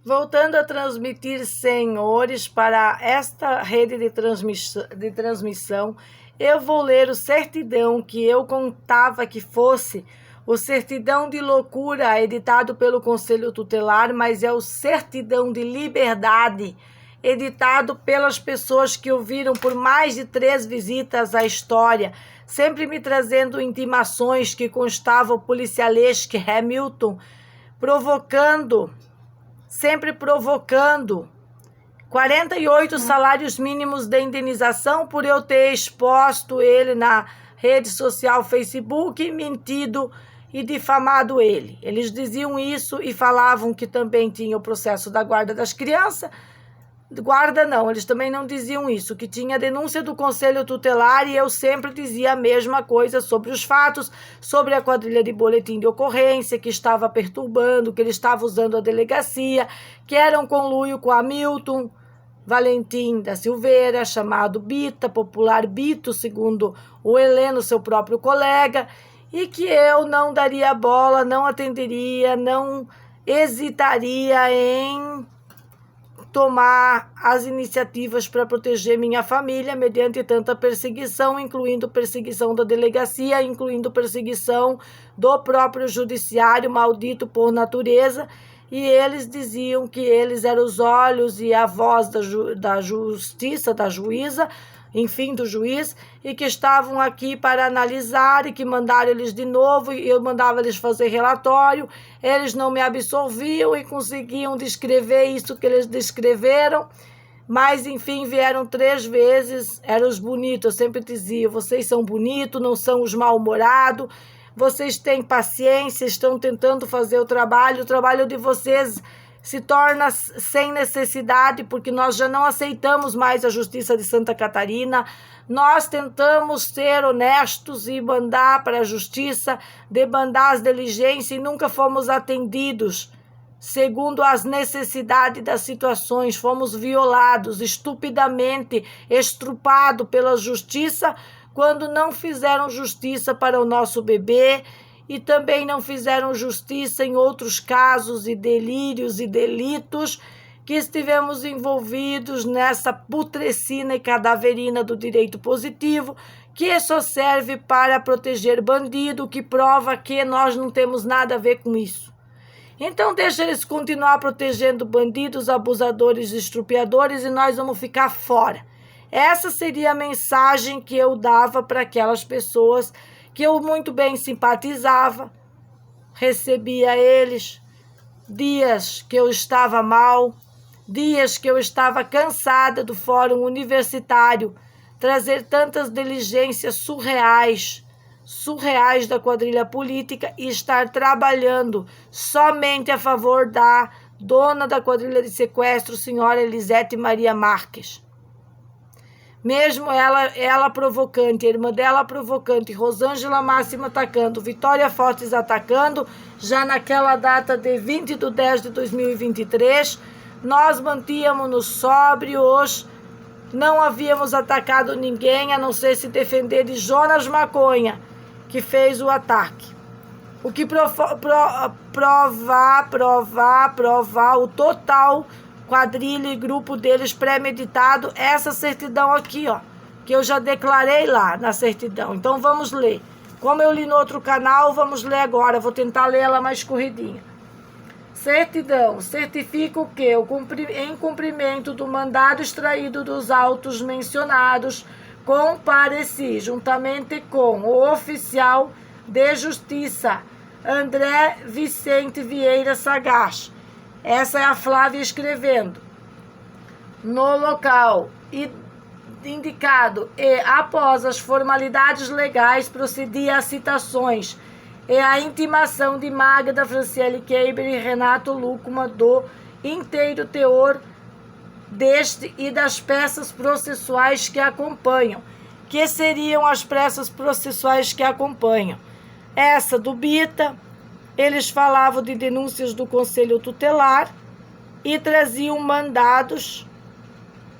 Voltando a transmitir, senhores, para esta rede de transmissão, eu vou ler o certidão que eu contava que fosse o certidão de loucura editado pelo Conselho Tutelar, mas é o certidão de liberdade editado pelas pessoas que ouviram por mais de 3 visitas à história, sempre me trazendo intimações que constava o policialesque Hamilton, sempre provocando 48 salários mínimos de indenização por eu ter exposto ele na rede social Facebook, mentido e difamado ele. Eles diziam isso e falavam que também tinha o processo da guarda das crianças. Guarda não, eles também não diziam isso, que tinha denúncia do Conselho Tutelar e eu sempre dizia a mesma coisa sobre os fatos, sobre a quadrilha de boletim de ocorrência que estava perturbando, que ele estava usando a delegacia, que era um conluio com Hamilton Valentim da Silveira, chamado Bita, popular Bito, segundo o Heleno, seu próprio colega, e que eu não daria bola, não atenderia, não hesitaria em tomar as iniciativas para proteger minha família mediante tanta perseguição, incluindo perseguição da delegacia, incluindo perseguição do próprio judiciário, maldito por natureza, e eles diziam que eles eram os olhos e a voz da justiça, da juíza, enfim, do juiz, e que estavam aqui para analisar e que mandaram eles de novo, e eu mandava eles fazer relatório, eles não me absolviam e conseguiam descrever isso que eles descreveram, mas enfim, vieram 3 vezes, eram os bonitos, eu sempre dizia, vocês são bonitos, não são os mal-humorados, vocês têm paciência, estão tentando fazer o trabalho de vocês se torna sem necessidade, porque nós já não aceitamos mais a Justiça de Santa Catarina, nós tentamos ser honestos e mandar para a Justiça, debandar as diligências e nunca fomos atendidos, segundo as necessidades das situações, fomos violados, estupidamente estrupados pela Justiça, quando não fizeram justiça para o nosso bebê, e também não fizeram justiça em outros casos e delírios e delitos que estivemos envolvidos nessa putrescina e cadaverina do direito positivo, que só serve para proteger bandido, que prova que nós não temos nada a ver com isso. Então deixa eles continuar protegendo bandidos, abusadores, estrupiadores e nós vamos ficar fora. Essa seria a mensagem que eu dava para aquelas pessoas que eu muito bem simpatizava, recebia eles, dias que eu estava mal, dias que eu estava cansada do fórum universitário, trazer tantas diligências surreais da quadrilha política e estar trabalhando somente a favor da dona da quadrilha de sequestro, senhora Elisete Maria Marques. Mesmo ela provocante, a irmã dela provocante, Rosângela Máxima atacando, Vitória Fortes atacando, já naquela data de 20/10/2023, nós mantínhamos-nos sóbrios, não havíamos atacado ninguém, a não ser se defender de Jonas Maconha, que fez o ataque. O que provar o total quadrilha e grupo deles premeditado, essa certidão aqui, ó, que eu já declarei lá na certidão. Então vamos ler. Como eu li no outro canal, vamos ler agora. Vou tentar ler ela mais corridinha. Certidão. Certifico que, em cumprimento do mandado extraído dos autos mencionados, compareci juntamente com o oficial de justiça André Vicente Vieira Sagaz. Essa é a Flávia escrevendo. No local indicado e após as formalidades legais, procedi às citações e à intimação de Magda Franciele Keiber e Renato Lucuma do inteiro teor deste e das peças processuais que acompanham. Que seriam as peças processuais que acompanham? Essa do Bita. Eles falavam de denúncias do Conselho Tutelar e traziam mandados,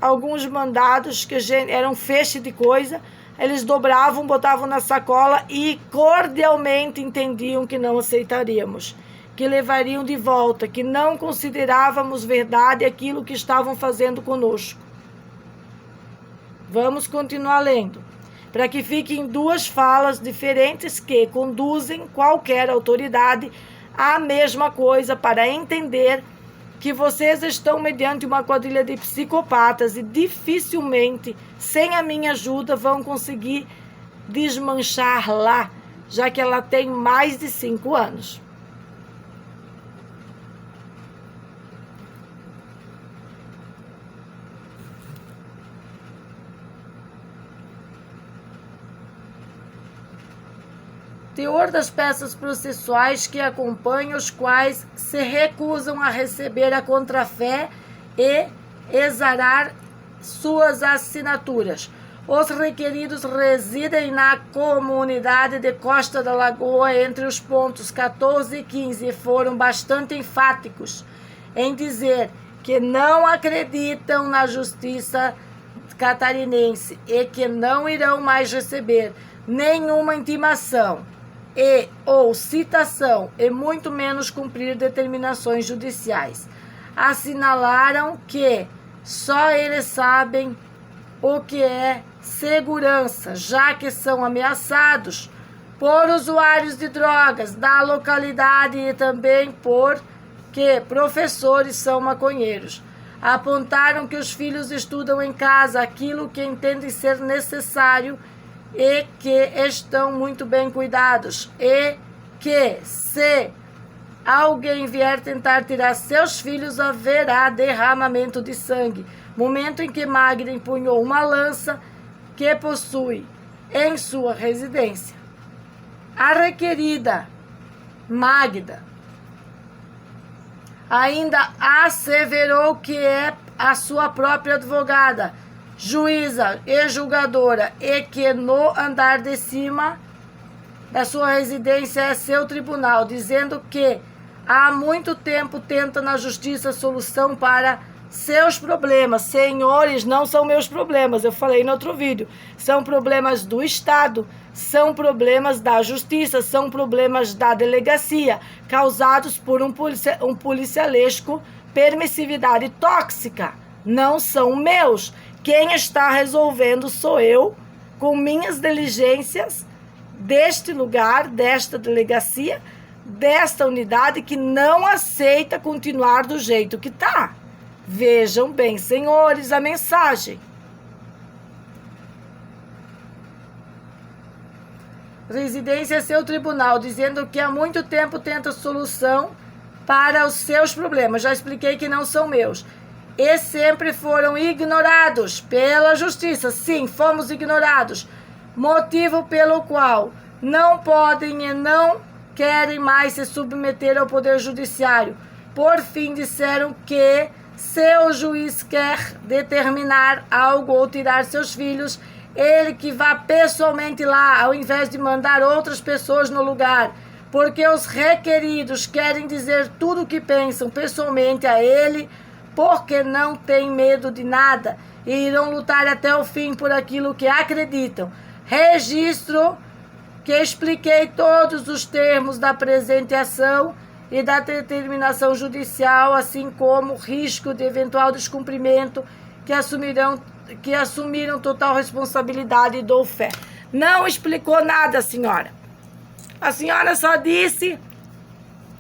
alguns mandados que eram feixe de coisa, eles dobravam, botavam na sacola e cordialmente entendiam que não aceitaríamos, que que levariam de volta, que não considerávamos verdade aquilo que estavam fazendo conosco. Vamos continuar lendo, para que fiquem duas falas diferentes que conduzem qualquer autoridade à mesma coisa, para entender que vocês estão mediante uma quadrilha de psicopatas e dificilmente, sem a minha ajuda, vão conseguir desmanchar-la, já que ela tem mais de 5 anos. Teor das peças processuais que acompanham, os quais se recusam a receber a contrafé e exarar suas assinaturas. Os requeridos residem na comunidade de Costa da Lagoa entre os pontos 14 e 15 e foram bastante enfáticos em dizer que não acreditam na justiça catarinense e que não irão mais receber nenhuma intimação e ou citação e muito menos cumprir determinações judiciais. Assinalaram que só eles sabem o que é segurança, já que são ameaçados por usuários de drogas da localidade e também porque professores são maconheiros. Apontaram que os filhos estudam em casa aquilo que entendem ser necessário e que estão muito bem cuidados, e que se alguém vier tentar tirar seus filhos, haverá derramamento de sangue. Momento em que Magda empunhou uma lança que possui em sua residência. A requerida Magda ainda asseverou que é a sua própria advogada, juíza e julgadora, e que no andar de cima da sua residência é seu tribunal, dizendo que há muito tempo tenta na justiça solução para seus problemas. Senhores, não são meus problemas, eu falei no outro vídeo, são problemas do Estado, são problemas da justiça, são problemas da delegacia, causados por um policialesco permissividade tóxica, não são meus. Quem está resolvendo sou eu, com minhas diligências deste lugar, desta delegacia, desta unidade que não aceita continuar do jeito que está. Vejam bem, senhores, a mensagem. Residência é seu tribunal, dizendo que há muito tempo tenta solução para os seus problemas. Já expliquei que não são meus. E sempre foram ignorados pela justiça. Sim, fomos ignorados. Motivo pelo qual não podem e não querem mais se submeter ao poder judiciário. Por fim, disseram que se o juiz quer determinar algo ou tirar seus filhos, ele que vá pessoalmente lá, ao invés de mandar outras pessoas no lugar. Porque os requeridos querem dizer tudo o que pensam pessoalmente a ele, porque não têm medo de nada e irão lutar até o fim por aquilo que acreditam. Registro que expliquei todos os termos da presente ação e da determinação judicial, assim como risco de eventual descumprimento que assumiram total responsabilidade e dou fé. Não explicou nada, senhora. A senhora só disse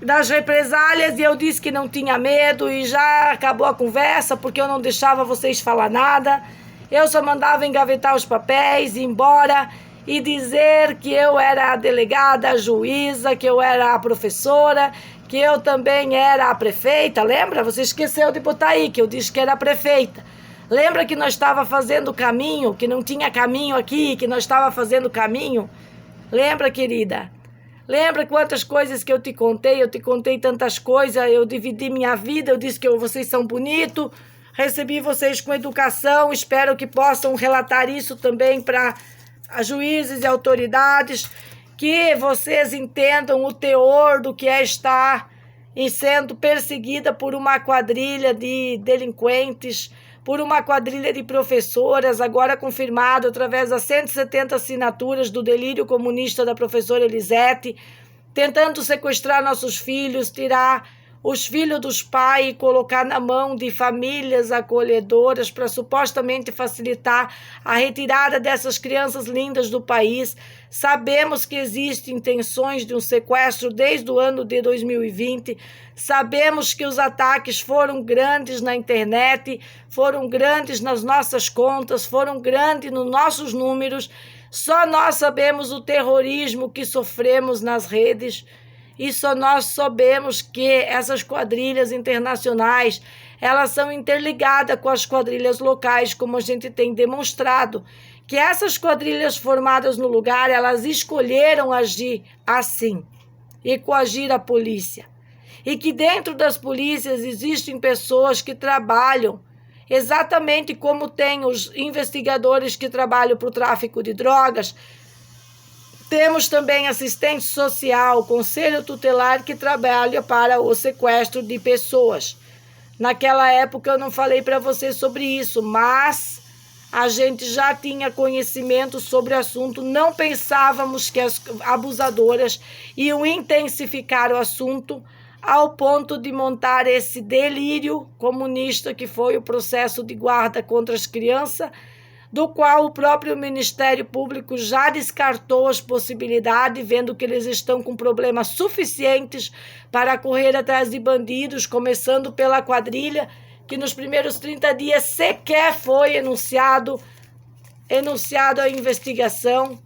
das represálias e eu disse que não tinha medo e já acabou a conversa porque eu não deixava vocês falar nada. Eu só mandava engavetar os papéis, ir embora e dizer que eu era a delegada, a juíza, que eu era a professora, que eu também era a prefeita. Lembra? Você esqueceu de botar aí que eu disse que era a prefeita. Lembra que nós estava fazendo caminho, que não tinha caminho aqui, que nós estava fazendo caminho? Lembra, querida? Lembra quantas coisas que eu te contei? Eu te contei tantas coisas, eu dividi minha vida, eu disse que vocês são bonitos, recebi vocês com educação, espero que possam relatar isso também para juízes e autoridades, que vocês entendam o teor do que é estar e sendo perseguida por uma quadrilha de delinquentes, por uma quadrilha de professoras, agora confirmado através das 170 assinaturas do delírio comunista da professora Elisete, tentando sequestrar nossos filhos, tirar os filhos dos pais e colocar na mão de famílias acolhedoras para supostamente facilitar a retirada dessas crianças lindas do país. Sabemos que existem intenções de um sequestro desde o ano de 2020. Sabemos que os ataques foram grandes na internet, foram grandes nas nossas contas, foram grandes nos nossos números. Só nós sabemos o terrorismo que sofremos nas redes. E só nós sabemos que essas quadrilhas internacionais, elas são interligadas com as quadrilhas locais, como a gente tem demonstrado, que essas quadrilhas formadas no lugar, elas escolheram agir assim e coagir a polícia. E que dentro das polícias existem pessoas que trabalham exatamente como tem os investigadores que trabalham para o tráfico de drogas. Temos também assistente social, conselho tutelar que trabalha para o sequestro de pessoas. Naquela época eu não falei para você sobre isso, mas a gente já tinha conhecimento sobre o assunto. Não pensávamos que as abusadoras iam intensificar o assunto ao ponto de montar esse delírio comunista que foi o processo de guarda contra as crianças, do qual o próprio Ministério Público já descartou as possibilidades, vendo que eles estão com problemas suficientes para correr atrás de bandidos, começando pela quadrilha, que nos primeiros 30 dias sequer foi enunciado a investigação,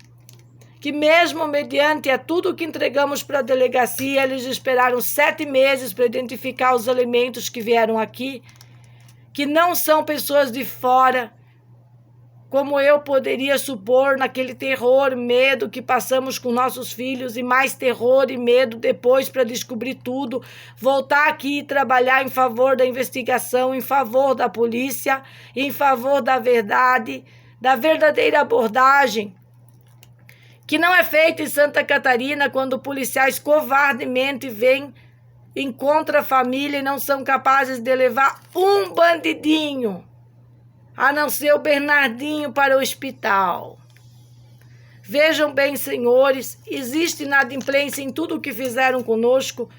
que mesmo mediante a tudo que entregamos para a delegacia, eles esperaram 7 meses para identificar os elementos que vieram aqui, que não são pessoas de fora, como eu poderia supor naquele terror, medo que passamos com nossos filhos, e mais terror e medo depois para descobrir tudo, voltar aqui e trabalhar em favor da investigação, em favor da polícia, em favor da verdade, da verdadeira abordagem, que não é feita em Santa Catarina quando policiais covardemente vêm, encontram a família e não são capazes de levar um bandidinho, a não ser o Bernardinho, para o hospital. Vejam bem, senhores, existe inadimplência em tudo o que fizeram conosco,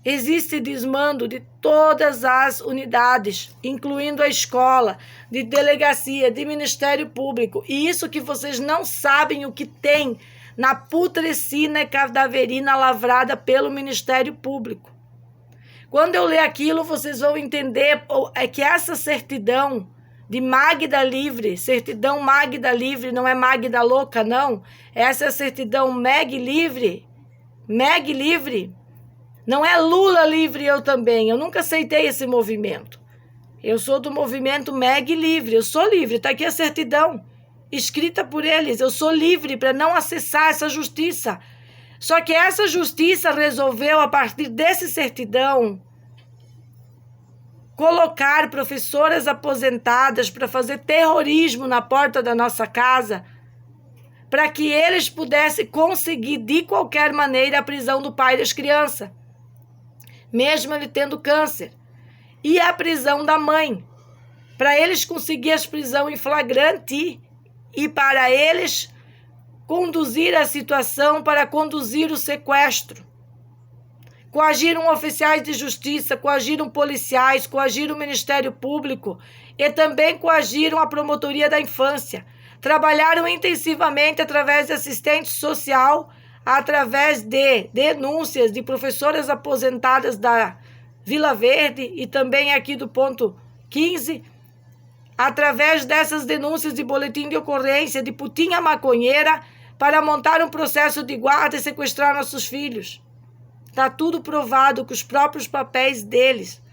existe desmando de todas as unidades, incluindo a escola, de delegacia, de Ministério Público, e isso que vocês não sabem o que tem na putrescina cadaverina lavrada pelo Ministério Público. Quando eu ler aquilo, vocês vão entender que essa certidão de Magda Livre, certidão Magda Livre, não é Magda louca, não. Essa é a certidão Meg Livre. Meg Livre. Não é Lula livre, eu também. Eu nunca aceitei esse movimento. Eu sou do movimento Meg Livre. Eu sou livre. Está aqui a certidão escrita por eles. Eu sou livre para não acessar essa justiça. Só que essa justiça resolveu, a partir dessa certidão, colocar professoras aposentadas para fazer terrorismo na porta da nossa casa, para que eles pudessem conseguir, de qualquer maneira, a prisão do pai das crianças, mesmo ele tendo câncer, e a prisão da mãe, para eles conseguirem a prisão em flagrante e para eles conduzir a situação, para conduzir o sequestro. Coagiram oficiais de justiça, coagiram policiais, coagiram o Ministério Público e também coagiram a Promotoria da Infância. Trabalharam intensivamente através de assistente social, através de denúncias de professoras aposentadas da Vila Verde e também aqui do ponto 15, através dessas denúncias de boletim de ocorrência de putinha maconheira, para montar um processo de guarda e sequestrar nossos filhos. Está tudo provado com os próprios papéis deles.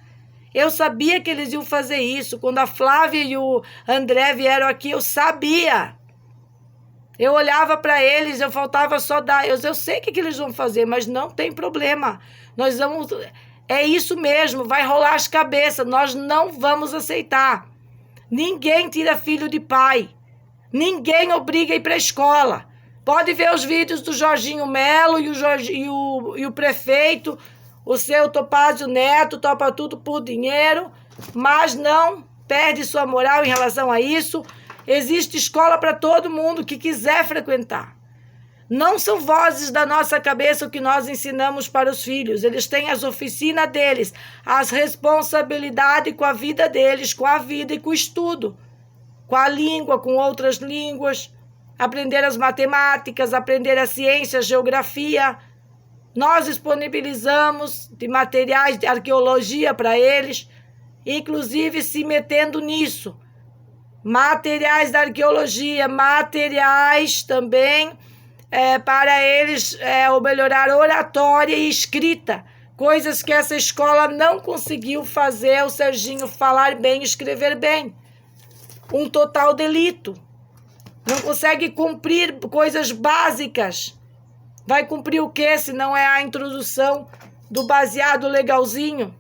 Eu sabia que eles iam fazer isso. Quando a Flávia e o André vieram aqui, eu sabia. Eu olhava para eles, eu faltava só dar. Eu sei o que eles vão fazer, mas não tem problema. Nós vamos... É isso mesmo, vai rolar as cabeças. Nós não vamos aceitar. Ninguém tira filho de pai. Ninguém obriga a ir para a escola. Pode ver os vídeos do Jorginho Melo e o prefeito, o seu Topázio Neto, topa tudo por dinheiro, mas não perde sua moral em relação a isso. Existe escola para todo mundo que quiser frequentar. Não são vozes da nossa cabeça o que nós ensinamos para os filhos. Eles têm as oficinas deles, as responsabilidades com a vida deles, com a vida e com o estudo, com a língua, com outras línguas, aprender as matemáticas, aprender a ciência, a geografia. Nós disponibilizamos de materiais de arqueologia para eles, inclusive se metendo nisso. Materiais da arqueologia, materiais também para eles melhorar oratória e escrita, coisas que essa escola não conseguiu fazer o Serginho falar bem e escrever bem. Um total delito. Não consegue cumprir coisas básicas. Vai cumprir o quê se não é a introdução do baseado legalzinho?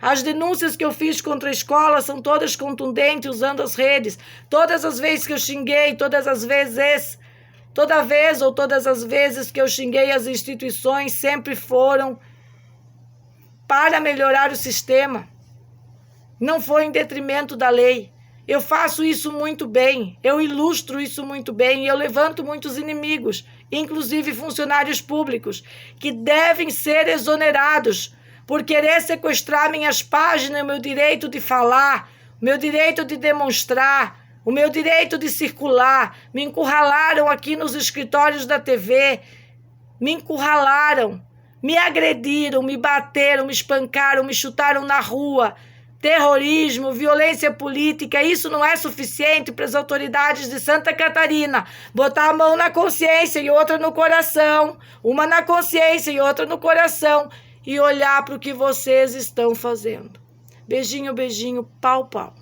As denúncias que eu fiz contra a escola são todas contundentes, usando as redes. Todas as vezes que eu xinguei, todas as vezes que eu xinguei as instituições, sempre foram para melhorar o sistema. Não foi em detrimento da lei. Eu faço isso muito bem, eu ilustro isso muito bem e eu levanto muitos inimigos, inclusive funcionários públicos, que devem ser exonerados por querer sequestrar minhas páginas, o meu direito de falar, o meu direito de demonstrar, o meu direito de circular. Me encurralaram aqui nos escritórios da TV, me encurralaram, me agrediram, me bateram, me espancaram, me chutaram na rua. Terrorismo, violência política, isso não é suficiente para as autoridades de Santa Catarina botar a mão na consciência e outra no coração, uma na consciência e outra no coração, e olhar para o que vocês estão fazendo. Beijinho, beijinho, pau, pau.